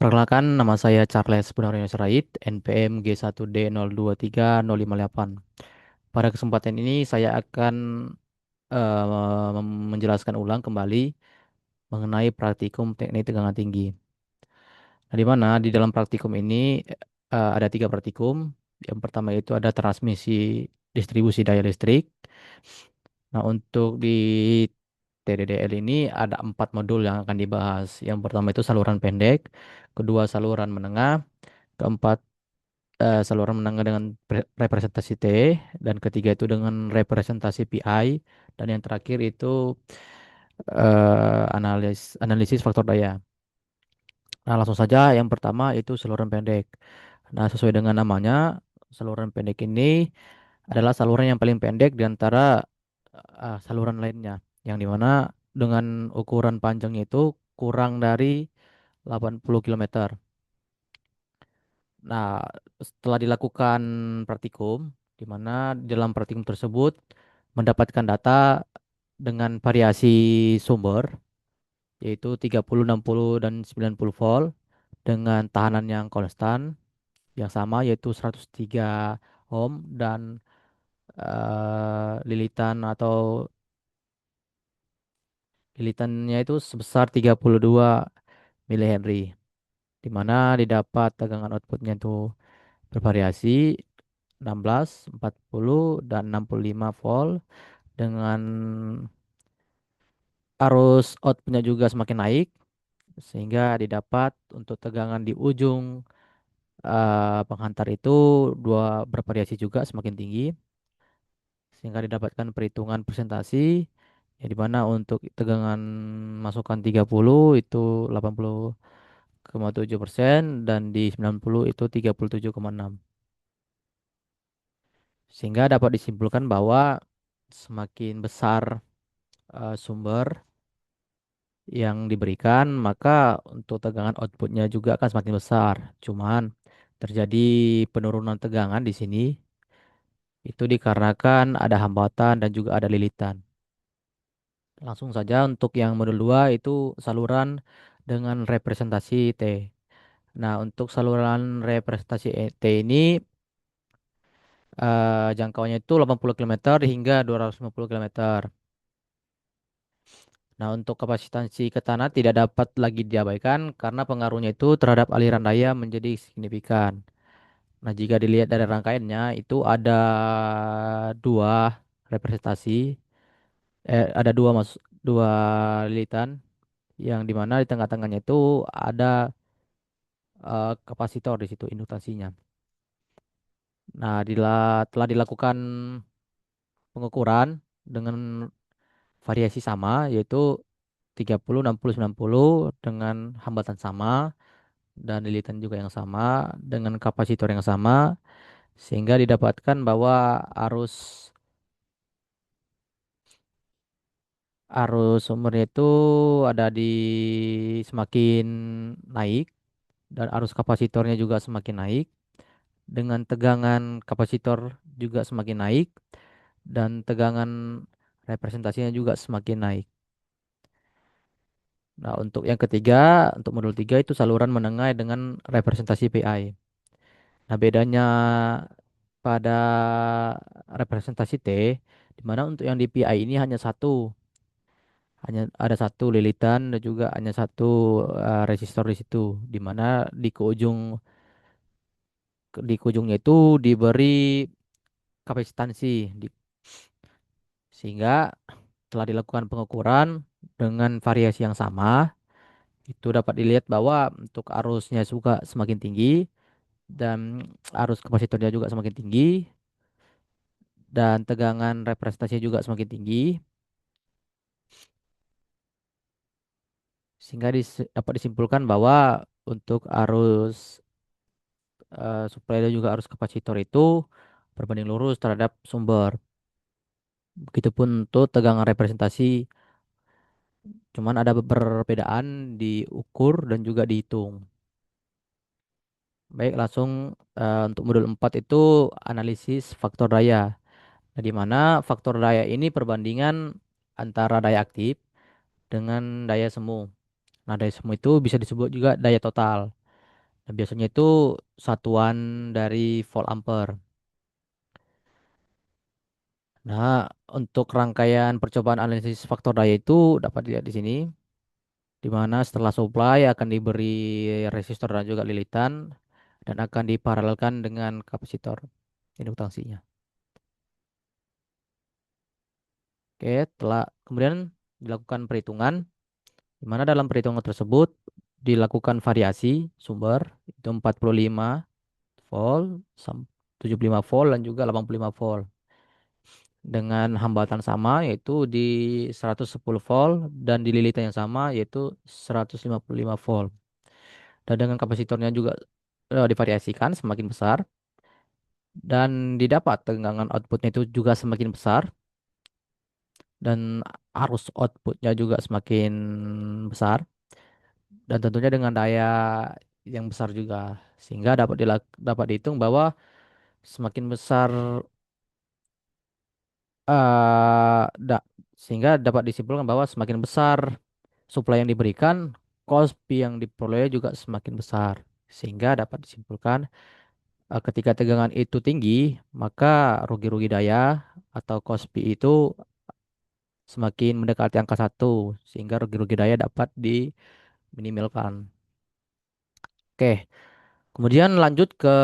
Perkenalkan, nama saya Charles Bonario Sirait, NPM G1D023058. Pada kesempatan ini saya akan menjelaskan ulang kembali mengenai praktikum teknik tegangan tinggi. Nah, di mana di dalam praktikum ini ada tiga praktikum. Yang pertama itu ada transmisi distribusi daya listrik. Nah, untuk di TDDL ini ada empat modul yang akan dibahas. Yang pertama itu saluran pendek, kedua saluran menengah, keempat saluran menengah dengan representasi T, dan ketiga itu dengan representasi PI, dan yang terakhir itu analisis faktor daya. Nah, langsung saja yang pertama itu saluran pendek. Nah, sesuai dengan namanya, saluran pendek ini adalah saluran yang paling pendek di antara saluran lainnya, yang dimana dengan ukuran panjangnya itu kurang dari 80 kilometer. Nah, setelah dilakukan praktikum, di mana dalam praktikum tersebut mendapatkan data dengan variasi sumber, yaitu 30, 60, dan 90 volt, dengan tahanan yang konstan, yang sama, yaitu 103 ohm, dan lilitan atau lilitannya itu sebesar 32 milihenry, di mana didapat tegangan outputnya itu bervariasi 16, 40, dan 65 volt, dengan arus outputnya juga semakin naik, sehingga didapat untuk tegangan di ujung penghantar itu dua bervariasi juga semakin tinggi, sehingga didapatkan perhitungan presentasi, ya di mana untuk tegangan masukan 30 itu 80,7% dan di 90 itu 37,6. Sehingga dapat disimpulkan bahwa semakin besar sumber yang diberikan, maka untuk tegangan outputnya juga akan semakin besar. Cuman terjadi penurunan tegangan di sini itu dikarenakan ada hambatan dan juga ada lilitan. Langsung saja untuk yang modul 2 itu saluran dengan representasi T. Nah, untuk saluran representasi T ini jangkauannya itu 80 kilometer hingga 250 kilometer. Nah, untuk kapasitansi ke tanah tidak dapat lagi diabaikan karena pengaruhnya itu terhadap aliran daya menjadi signifikan. Nah, jika dilihat dari rangkaiannya itu ada dua representasi, dua lilitan, yang dimana di tengah-tengahnya itu ada kapasitor di situ induktansinya. Nah, telah dilakukan pengukuran dengan variasi sama, yaitu 30, 60, 90, dengan hambatan sama dan lilitan juga yang sama dengan kapasitor yang sama, sehingga didapatkan bahwa arus arus sumbernya itu ada di semakin naik, dan arus kapasitornya juga semakin naik, dengan tegangan kapasitor juga semakin naik, dan tegangan representasinya juga semakin naik. Nah, untuk yang ketiga, untuk modul 3 itu saluran menengah dengan representasi PI. Nah, bedanya pada representasi T, di mana untuk yang di PI ini hanya ada satu lilitan dan juga hanya satu resistor di situ, di mana di ujungnya itu diberi kapasitansi, sehingga telah dilakukan pengukuran dengan variasi yang sama. Itu dapat dilihat bahwa untuk arusnya juga semakin tinggi, dan arus kapasitornya juga semakin tinggi, dan tegangan representasinya juga semakin tinggi, sehingga dapat disimpulkan bahwa untuk arus supply dan juga arus kapasitor itu berbanding lurus terhadap sumber. Begitupun untuk tegangan representasi, cuman ada perbedaan diukur dan juga dihitung. Baik, langsung untuk modul 4 itu analisis faktor daya. Nah, di mana faktor daya ini perbandingan antara daya aktif dengan daya semu. Nah, daya semu itu bisa disebut juga daya total. Nah, biasanya itu satuan dari volt ampere. Nah, untuk rangkaian percobaan analisis faktor daya itu dapat dilihat di sini, di mana setelah supply akan diberi resistor dan juga lilitan dan akan diparalelkan dengan kapasitor induktansinya. Oke, telah kemudian dilakukan perhitungan, di mana dalam perhitungan tersebut dilakukan variasi sumber itu 45 volt, 75 volt dan juga 85 volt dengan hambatan sama yaitu di 110 volt dan di lilitan yang sama yaitu 155 volt. Dan dengan kapasitornya juga divariasikan semakin besar dan didapat tegangan outputnya itu juga semakin besar dan arus outputnya juga semakin besar dan tentunya dengan daya yang besar juga sehingga dapat dihitung bahwa semakin besar da- sehingga dapat disimpulkan bahwa semakin besar supply yang diberikan, cost P yang diperoleh juga semakin besar. Sehingga dapat disimpulkan ketika tegangan itu tinggi, maka rugi-rugi daya atau cost P itu semakin mendekati angka satu, sehingga rugi-rugi daya dapat diminimalkan. Oke, kemudian lanjut ke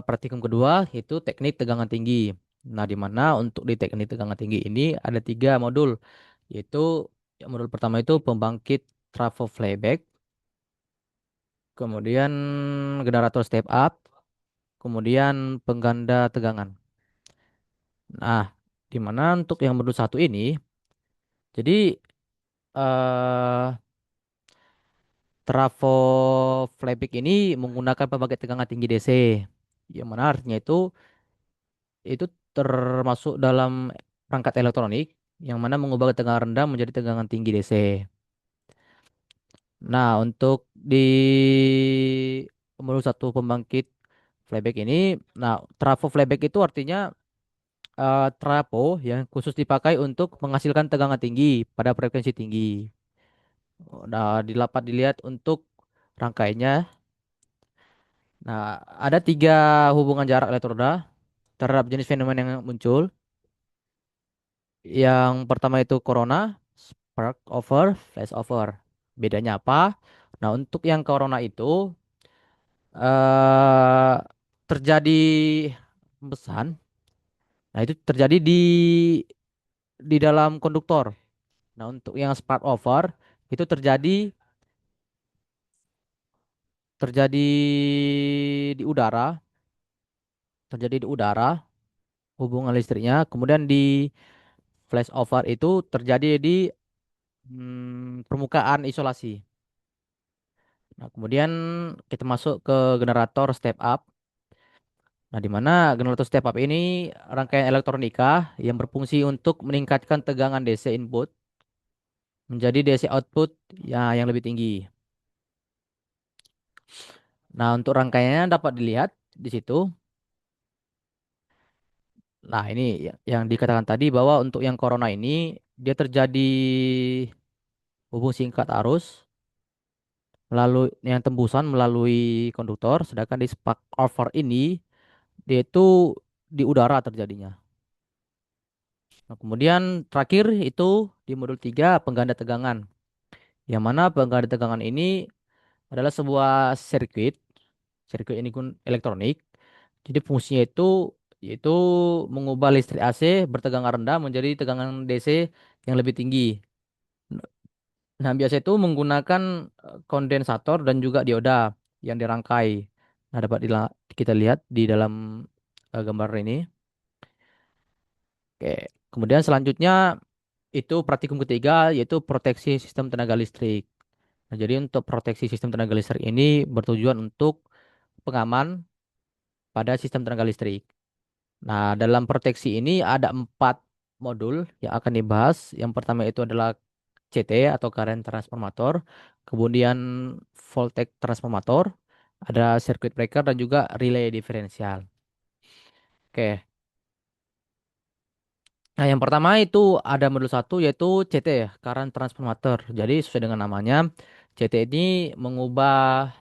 praktikum kedua, yaitu teknik tegangan tinggi. Nah, di mana untuk di teknik tegangan tinggi ini ada tiga modul, yaitu yang modul pertama itu pembangkit trafo flyback, kemudian generator step up, kemudian pengganda tegangan. Nah, di mana untuk yang modul satu ini, jadi eh trafo flyback ini menggunakan pembangkit tegangan tinggi DC, yang mana artinya itu termasuk dalam perangkat elektronik yang mana mengubah tegangan rendah menjadi tegangan tinggi DC. Nah, untuk di modul satu pembangkit flyback ini, nah trafo flyback itu artinya trafo yang khusus dipakai untuk menghasilkan tegangan tinggi pada frekuensi tinggi. Nah, dapat dilihat untuk rangkainya. Nah, ada tiga hubungan jarak elektroda terhadap jenis fenomena yang muncul. Yang pertama itu corona, spark over, flash over. Bedanya apa? Nah, untuk yang corona itu eh terjadi hembusan. Nah, itu terjadi di dalam konduktor. Nah, untuk yang spark over itu terjadi di udara, terjadi di udara hubungan listriknya. Kemudian di flash over itu terjadi di permukaan isolasi. Nah, kemudian kita masuk ke generator step up. Nah, di mana generator step up ini rangkaian elektronika yang berfungsi untuk meningkatkan tegangan DC input menjadi DC output yang lebih tinggi. Nah, untuk rangkaiannya dapat dilihat di situ. Nah, ini yang dikatakan tadi bahwa untuk yang corona ini dia terjadi hubung singkat arus melalui yang tembusan melalui konduktor, sedangkan di spark over ini dia itu di udara terjadinya. Nah, kemudian terakhir itu di modul 3 pengganda tegangan. Yang mana pengganda tegangan ini adalah sebuah sirkuit. Sirkuit ini pun elektronik. Jadi fungsinya itu yaitu mengubah listrik AC bertegangan rendah menjadi tegangan DC yang lebih tinggi. Nah, biasa itu menggunakan kondensator dan juga dioda yang dirangkai. Nah, dapat kita lihat di dalam gambar ini. Oke. Kemudian selanjutnya itu praktikum ketiga yaitu proteksi sistem tenaga listrik. Nah, jadi untuk proteksi sistem tenaga listrik ini bertujuan untuk pengaman pada sistem tenaga listrik. Nah, dalam proteksi ini ada 4 modul yang akan dibahas. Yang pertama itu adalah CT atau current transformator, kemudian voltage transformator, ada circuit breaker dan juga relay diferensial. Oke. Nah, yang pertama itu ada modul satu yaitu CT, current transformator. Jadi sesuai dengan namanya, CT ini mengubah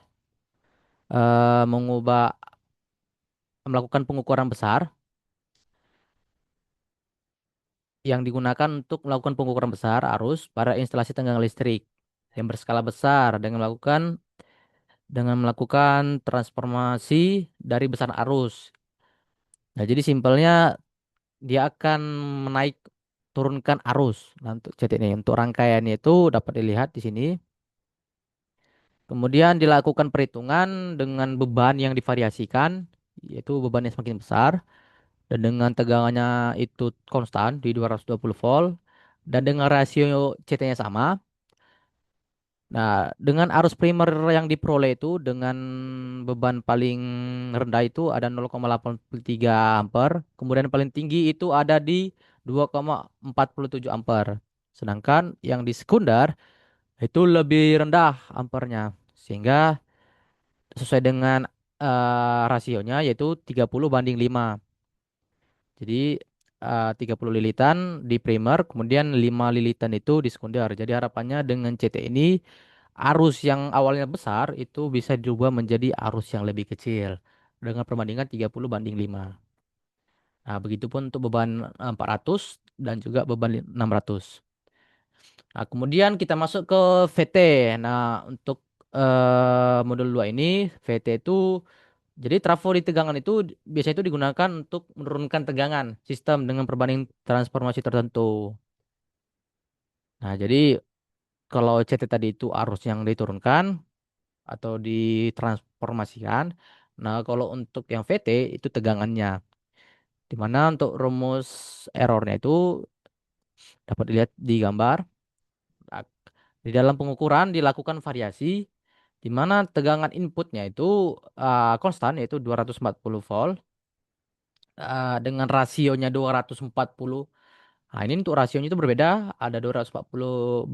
mengubah melakukan pengukuran besar yang digunakan untuk melakukan pengukuran besar arus pada instalasi tegangan listrik yang berskala besar dengan melakukan transformasi dari besar arus. Nah, jadi simpelnya dia akan menaik turunkan arus. Nah, untuk CT ini untuk rangkaiannya itu dapat dilihat di sini. Kemudian dilakukan perhitungan dengan beban yang divariasikan, yaitu beban yang semakin besar dan dengan tegangannya itu konstan di 220 volt dan dengan rasio CT-nya sama. Nah, dengan arus primer yang diperoleh itu dengan beban paling rendah itu ada 0,83 ampere, kemudian paling tinggi itu ada di 2,47 ampere. Sedangkan yang di sekunder itu lebih rendah ampernya sehingga sesuai dengan rasionya yaitu 30:5. Jadi 30 lilitan di primer, kemudian 5 lilitan itu di sekunder. Jadi harapannya dengan CT ini arus yang awalnya besar itu bisa diubah menjadi arus yang lebih kecil dengan perbandingan 30:5. Nah, begitupun untuk beban 400 dan juga beban 600. Nah, kemudian kita masuk ke VT. Nah, untuk modul 2 ini VT itu jadi trafo di tegangan itu biasanya itu digunakan untuk menurunkan tegangan sistem dengan perbanding transformasi tertentu. Nah, jadi kalau CT tadi itu arus yang diturunkan atau ditransformasikan. Nah, kalau untuk yang VT itu tegangannya. Di mana untuk rumus errornya itu dapat dilihat di gambar. Nah, di dalam pengukuran dilakukan variasi di mana tegangan inputnya itu konstan yaitu 240 volt dengan rasionya 240. Nah, ini untuk rasionya itu berbeda, ada 240:6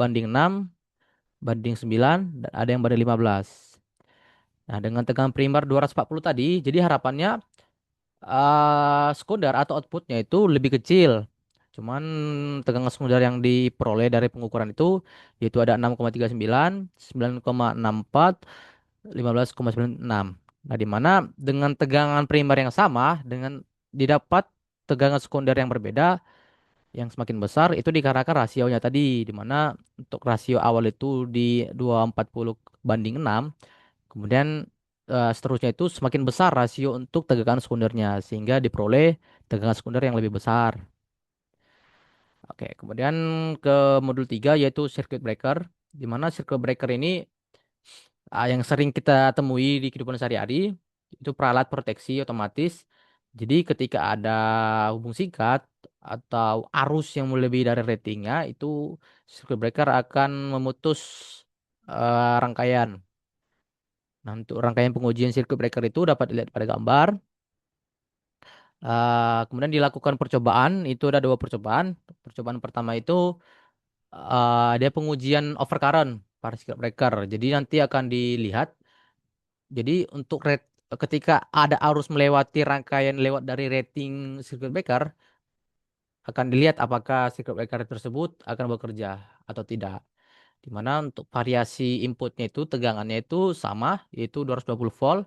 banding 9 dan ada yang banding 15. Nah, dengan tegangan primer 240 tadi, jadi harapannya sekunder atau outputnya itu lebih kecil. Cuman tegangan sekunder yang diperoleh dari pengukuran itu yaitu ada 6,39, 9,64, 15,96. Nah, di mana dengan tegangan primer yang sama dengan didapat tegangan sekunder yang berbeda yang semakin besar itu dikarenakan rasionya tadi di mana untuk rasio awal itu di 240:6, kemudian seterusnya itu semakin besar rasio untuk tegangan sekundernya sehingga diperoleh tegangan sekunder yang lebih besar. Oke, kemudian ke modul 3 yaitu circuit breaker di mana circuit breaker ini yang sering kita temui di kehidupan sehari-hari itu peralat proteksi otomatis. Jadi ketika ada hubung singkat atau arus yang melebihi dari ratingnya itu circuit breaker akan memutus rangkaian. Nah, untuk rangkaian pengujian circuit breaker itu dapat dilihat pada gambar. Kemudian dilakukan percobaan, itu ada dua percobaan. Percobaan pertama itu dia pengujian overcurrent pada circuit breaker. Jadi nanti akan dilihat. Jadi untuk ketika ada arus melewati rangkaian lewat dari rating circuit breaker, akan dilihat apakah circuit breaker tersebut akan bekerja atau tidak. Di mana untuk variasi inputnya itu tegangannya itu sama, yaitu 220 volt.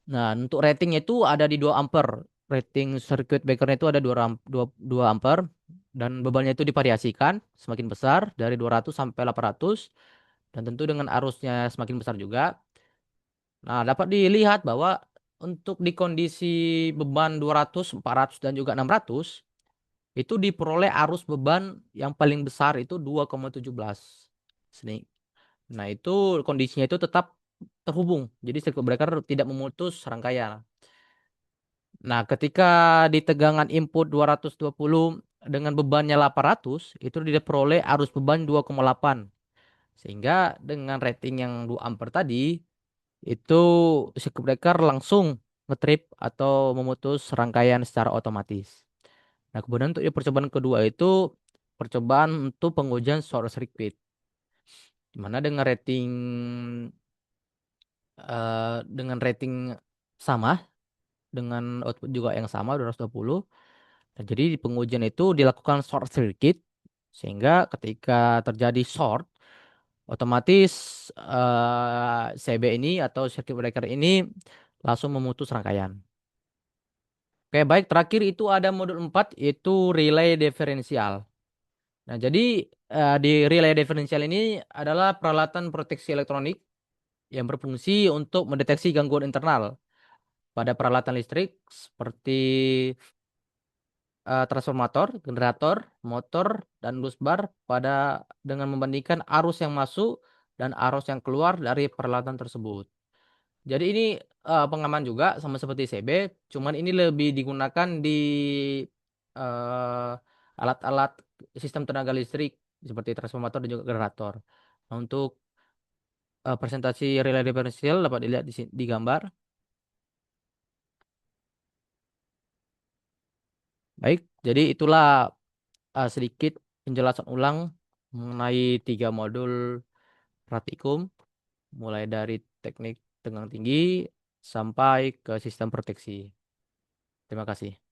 Nah, untuk ratingnya itu ada di 2 ampere. Rating circuit breakernya itu ada 2 ampere dan bebannya itu divariasikan semakin besar dari 200 sampai 800 dan tentu dengan arusnya semakin besar juga. Nah, dapat dilihat bahwa untuk di kondisi beban 200, 400 dan juga 600 itu diperoleh arus beban yang paling besar itu 2,17. Seni. Nah, itu kondisinya itu tetap terhubung. Jadi circuit breaker tidak memutus rangkaian. Nah, ketika di tegangan input 220 dengan bebannya 800, itu diperoleh arus beban 2,8. Sehingga dengan rating yang 2 ampere tadi, itu circuit breaker langsung ngetrip atau memutus rangkaian secara otomatis. Nah, kemudian untuk yang percobaan kedua itu percobaan untuk pengujian short circuit. Di mana dengan rating sama dengan output juga yang sama 220. Nah, jadi di pengujian itu dilakukan short circuit sehingga ketika terjadi short Otomatis CB ini atau circuit breaker ini langsung memutus rangkaian. Oke, baik. Terakhir itu ada modul 4 yaitu relay diferensial. Nah, jadi di relay diferensial ini adalah peralatan proteksi elektronik yang berfungsi untuk mendeteksi gangguan internal pada peralatan listrik seperti transformator, generator, motor, dan busbar pada dengan membandingkan arus yang masuk dan arus yang keluar dari peralatan tersebut. Jadi ini pengaman juga sama seperti CB, cuman ini lebih digunakan di alat-alat sistem tenaga listrik seperti transformator dan juga generator. Nah, untuk presentasi relay diferensial dapat dilihat di gambar. Baik, jadi itulah sedikit penjelasan ulang mengenai tiga modul praktikum, mulai dari teknik tegangan tinggi sampai ke sistem proteksi. Terima kasih.